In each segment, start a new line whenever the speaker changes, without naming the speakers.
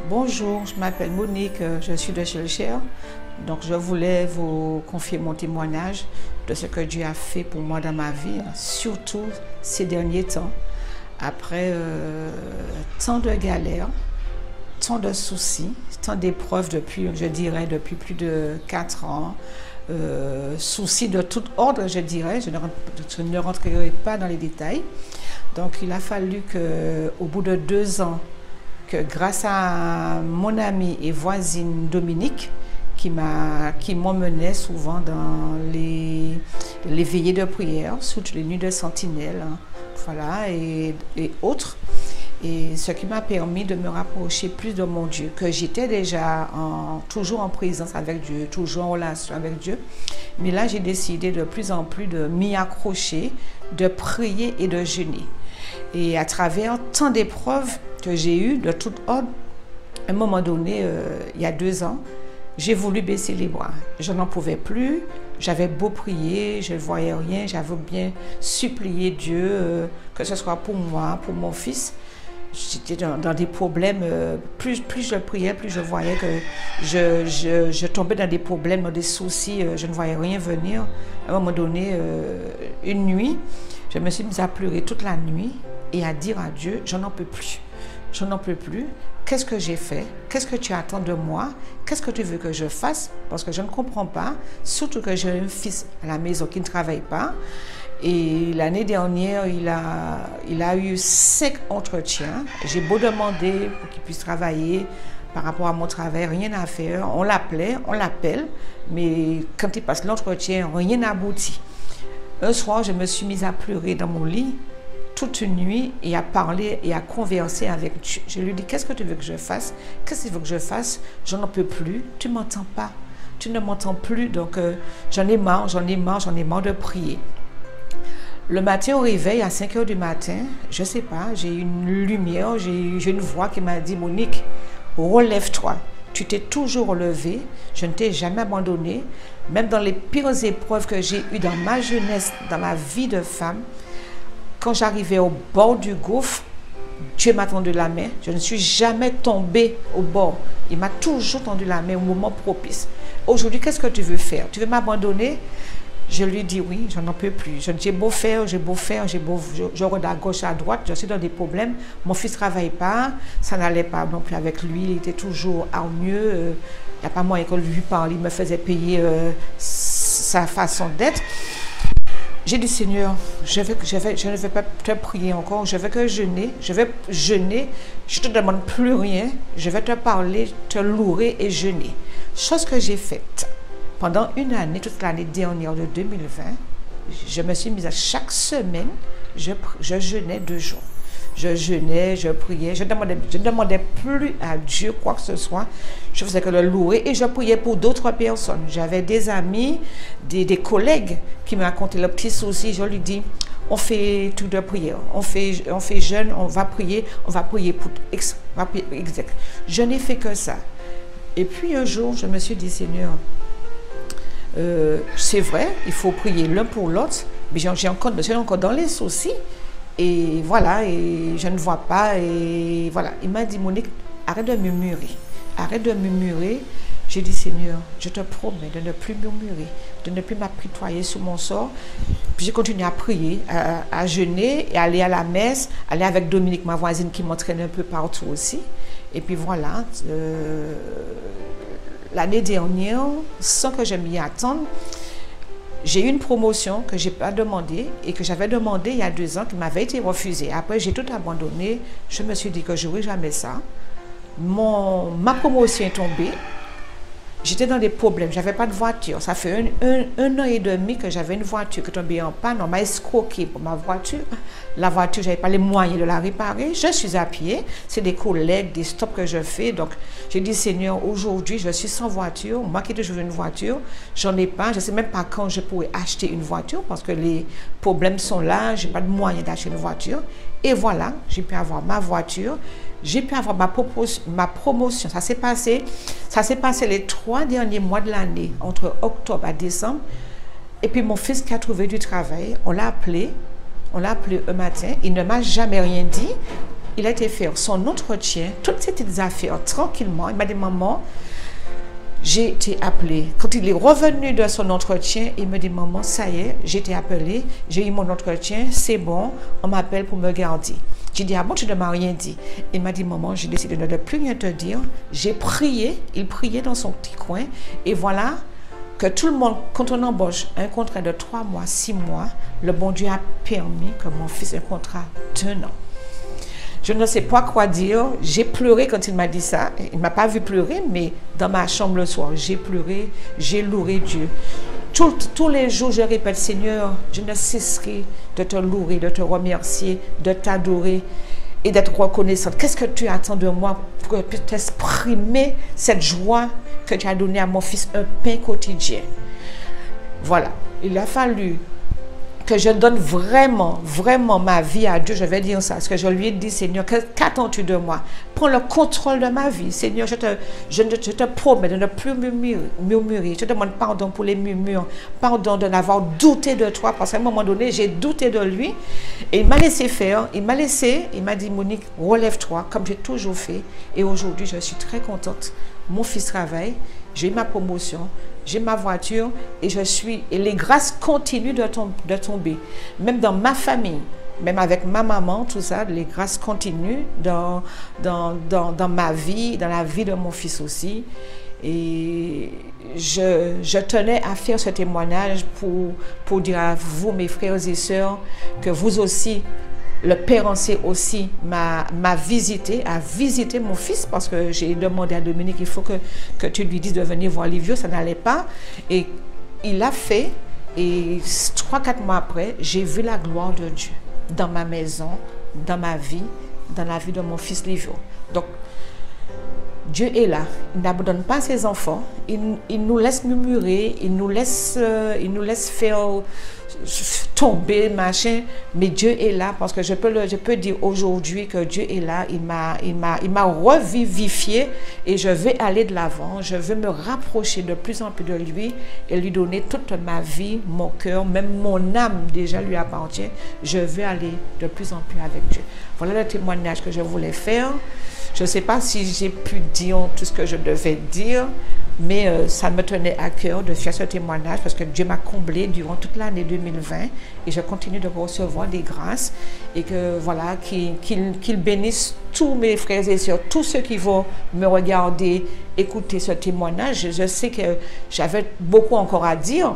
Bonjour, je m'appelle Monique, je suis de Schilcher. Donc je voulais vous confier mon témoignage de ce que Dieu a fait pour moi dans ma vie, surtout ces derniers temps. Après tant de galères, tant de soucis, tant d'épreuves depuis, je dirais, depuis plus de 4 ans, soucis de tout ordre, je dirais, je ne rentrerai pas dans les détails. Donc il a fallu qu'au bout de 2 ans, que grâce à mon amie et voisine Dominique, qui m'emmenait souvent dans les veillées de prière, toutes les nuits de sentinelle, voilà, et autres. Et ce qui m'a permis de me rapprocher plus de mon Dieu, que j'étais déjà toujours en présence avec Dieu, toujours en relation avec Dieu. Mais là, j'ai décidé de plus en plus de m'y accrocher, de prier et de jeûner. Et à travers tant d'épreuves que j'ai eues de tout ordre, à un moment donné, il y a 2 ans, j'ai voulu baisser les bras. Je n'en pouvais plus, j'avais beau prier, je ne voyais rien, j'avais bien supplié Dieu, que ce soit pour moi, pour mon fils. J'étais dans des problèmes, plus je priais, plus je voyais que je tombais dans des problèmes, dans des soucis, je ne voyais rien venir. À un moment donné, une nuit, je me suis mise à pleurer toute la nuit et à dire à Dieu, je n'en peux plus. Je n'en peux plus. Qu'est-ce que j'ai fait? Qu'est-ce que tu attends de moi? Qu'est-ce que tu veux que je fasse? Parce que je ne comprends pas, surtout que j'ai un fils à la maison qui ne travaille pas. Et l'année dernière, il a eu 5 entretiens. J'ai beau demander pour qu'il puisse travailler par rapport à mon travail, rien à faire. On l'appelait, on l'appelle, mais quand il passe l'entretien, rien n'aboutit. Un soir, je me suis mise à pleurer dans mon lit toute une nuit et à parler et à converser avec Dieu. Je lui dis, qu'est-ce que tu veux que je fasse? Qu'est-ce que tu veux que je fasse? Je n'en peux plus. Tu ne m'entends pas. Tu ne m'entends plus. Donc, j'en ai marre de prier. Le matin au réveil, à 5 h du matin, je ne sais pas, j'ai une lumière, j'ai une voix qui m'a dit, Monique, relève-toi. Tu t'es toujours relevée, je ne t'ai jamais abandonnée. Même dans les pires épreuves que j'ai eues dans ma jeunesse, dans ma vie de femme, quand j'arrivais au bord du gouffre, Dieu m'a tendu la main. Je ne suis jamais tombée au bord. Il m'a toujours tendu la main au moment propice. Aujourd'hui, qu'est-ce que tu veux faire? Tu veux m'abandonner? Je lui dis oui, je n'en peux plus. J'ai beau faire, je regarde à gauche, à droite, je suis dans des problèmes. Mon fils ne travaille pas, ça n'allait pas non plus avec lui, il était toujours hargneux. Il n'y a pas moyen que lui parle, il me faisait payer sa façon d'être. J'ai dit, Seigneur, je ne vais pas te prier encore, je vais jeûner, je ne te demande plus rien, je vais te parler, te louer et jeûner. Chose que j'ai faite. Pendant une année, toute l'année dernière de 2020, je me suis mise à chaque semaine, je jeûnais 2 jours. Je jeûnais, je priais, je ne demandais plus à Dieu quoi que ce soit. Je faisais que le louer et je priais pour d'autres personnes. J'avais des amis, des collègues qui me racontaient leurs petits soucis. Je lui dis, on fait tout de prière, on fait jeûne, on va prier pour exact. Je n'ai fait que ça. Et puis un jour, je me suis dit, Seigneur, c'est vrai, il faut prier l'un pour l'autre, mais je suis encore dans les soucis. Et voilà, et je ne vois pas, et voilà. Il m'a dit, Monique, arrête de murmurer. Arrête de murmurer. J'ai dit, Seigneur, je te promets de ne plus murmurer, de ne plus m'apitoyer sur mon sort. Puis j'ai continué à prier, à jeûner, et aller à la messe, aller avec Dominique, ma voisine, qui m'entraîne un peu partout aussi. Et puis voilà, l'année dernière, sans que je m'y attende, j'ai eu une promotion que je n'ai pas demandée et que j'avais demandé il y a 2 ans, qui m'avait été refusée. Après, j'ai tout abandonné. Je me suis dit que je n'aurais jamais ça. Ma promotion est tombée. J'étais dans des problèmes. Je n'avais pas de voiture. Ça fait un an et demi que j'avais une voiture qui est tombée en panne. On m'a escroqué pour ma voiture. La voiture, je n'avais pas les moyens de la réparer. Je suis à pied. C'est des collègues, des stops que je fais. Donc, j'ai dit, Seigneur, aujourd'hui, je suis sans voiture. Moi qui ai toujours une voiture, j'en ai pas. Je ne sais même pas quand je pourrais acheter une voiture parce que les problèmes sont là. Je n'ai pas de moyens d'acheter une voiture. Et voilà, j'ai pu avoir ma voiture. J'ai pu avoir ma promotion. Ça s'est passé les 3 derniers mois de l'année, entre octobre à décembre. Et puis mon fils qui a trouvé du travail, on l'a appelé un matin. Il ne m'a jamais rien dit. il a été faire son entretien, toutes ces petites affaires, tranquillement. Il m'a dit, maman, j'ai été appelée. Quand il est revenu de son entretien, il me dit, maman, ça y est, j'ai été appelée, j'ai eu mon entretien, c'est bon, on m'appelle pour me garder. J'ai dit, ah bon, tu ne m'as rien dit. Il m'a dit, maman, j'ai décidé de ne plus rien te dire. J'ai prié, il priait dans son petit coin, et voilà que tout le monde, quand on embauche un contrat de 3 mois, 6 mois, le bon Dieu a permis que mon fils ait un contrat d'1 an. Je ne sais pas quoi dire. J'ai pleuré quand il m'a dit ça. Il ne m'a pas vu pleurer, mais dans ma chambre le soir, j'ai pleuré, j'ai loué Dieu. Tous les jours, je répète, Seigneur, je ne cesserai de te louer, de te remercier, de t'adorer et d'être reconnaissante. Qu'est-ce que tu attends de moi pour t'exprimer cette joie que tu as donnée à mon fils, un pain quotidien? Voilà, il a fallu que je donne vraiment, vraiment ma vie à Dieu. Je vais dire ça, parce que je lui ai dit, Seigneur, qu'attends-tu de moi? Prends le contrôle de ma vie. Seigneur, je te promets de ne plus murmurer. Je te demande pardon pour les murmures, pardon de n'avoir douté de toi, parce qu'à un moment donné, j'ai douté de lui. Et il m'a laissé faire, il m'a dit, Monique, relève-toi, comme j'ai toujours fait. Et aujourd'hui, je suis très contente. Mon fils travaille, j'ai eu ma promotion, j'ai ma voiture et les grâces continuent de tomber. Même dans ma famille, même avec ma maman, tout ça, les grâces continuent dans ma vie, dans la vie de mon fils aussi. Et je tenais à faire ce témoignage pour dire à vous, mes frères et sœurs, que vous aussi, le Père Ancé aussi m'a visité, a visité mon fils, parce que j'ai demandé à Dominique, il faut que tu lui dises de venir voir Livio, ça n'allait pas. Et il l'a fait, et 3-4 mois après, j'ai vu la gloire de Dieu dans ma maison, dans ma vie, dans la vie de mon fils Livio. Donc, Dieu est là, il n'abandonne pas ses enfants, il nous laisse murmurer, il nous laisse faire tomber, machin, mais Dieu est là, parce que je peux dire aujourd'hui que Dieu est là, il m'a revivifié et je vais aller de l'avant, je veux me rapprocher de plus en plus de lui et lui donner toute ma vie, mon cœur, même mon âme déjà lui appartient, je veux aller de plus en plus avec Dieu. Voilà le témoignage que je voulais faire. Je ne sais pas si j'ai pu dire tout ce que je devais dire, mais ça me tenait à cœur de faire ce témoignage parce que Dieu m'a comblé durant toute l'année 2020 et je continue de recevoir des grâces et que voilà, qu'il bénisse tous mes frères et sœurs, tous ceux qui vont me regarder, écouter ce témoignage. Je sais que j'avais beaucoup encore à dire.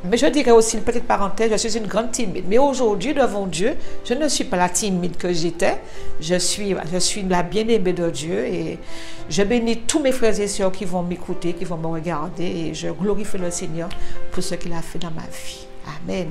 Mais je dirais aussi une petite parenthèse, je suis une grande timide. Mais aujourd'hui, devant Dieu, je ne suis pas la timide que j'étais. Je suis la bien-aimée de Dieu et je bénis tous mes frères et sœurs qui vont m'écouter, qui vont me regarder et je glorifie le Seigneur pour ce qu'il a fait dans ma vie. Amen.